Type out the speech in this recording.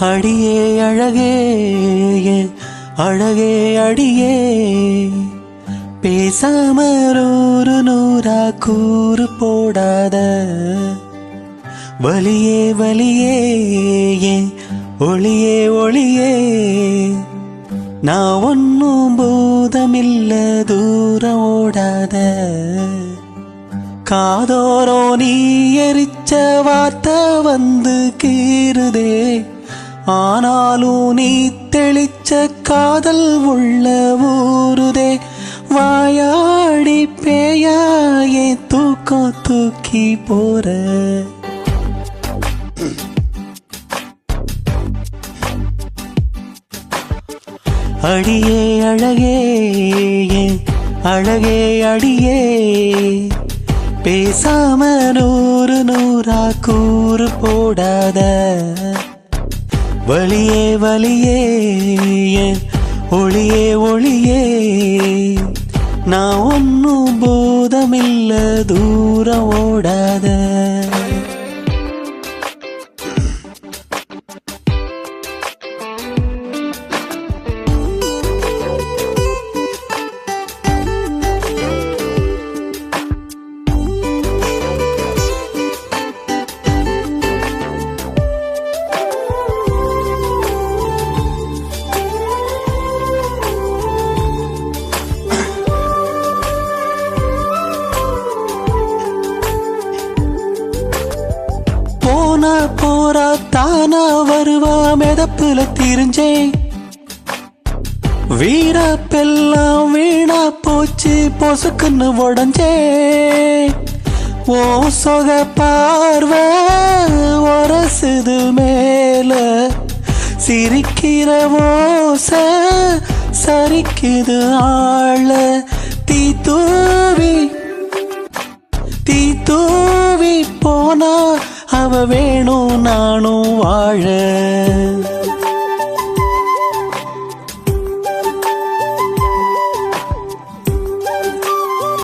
அடியே அழகே அழகே அடியே பேசாம ஒரு நூறா கூறு போடாத வலியே வலியே ஒளியே ஒளியே நான் ஒன்னும் பூதமில்ல தூரம் ஓடாத காதோரோ நீ எரிச்ச வார்த்தை வந்து கீறுதே ஆனாலும் நீ தெளிச்ச காதல் உள்ள ஊருதே வாயாடி பேயாயே தூக்கம் தூக்கி போற அடியே அழகே அழகே அடியே பேசாம நூறு நூறா கூறு போடாத வலியே வலியே ஒளியே ஒளியே நான் ஒன்னும் போதமில்ல தூரம் ஓடாத போறா தானா வருவா மெதப்புல திரிஞ்சேன் வீரப்பெல்லாம் வீணா போச்சு பொசுக்குன்னு உடஞ்சே ஓ சொக பார்வை ஒரசுது மேல சிரிக்கிற ஓச சரிக்குது ஆள தீ தூவி போனா அவ வேணும் நானும் வாழ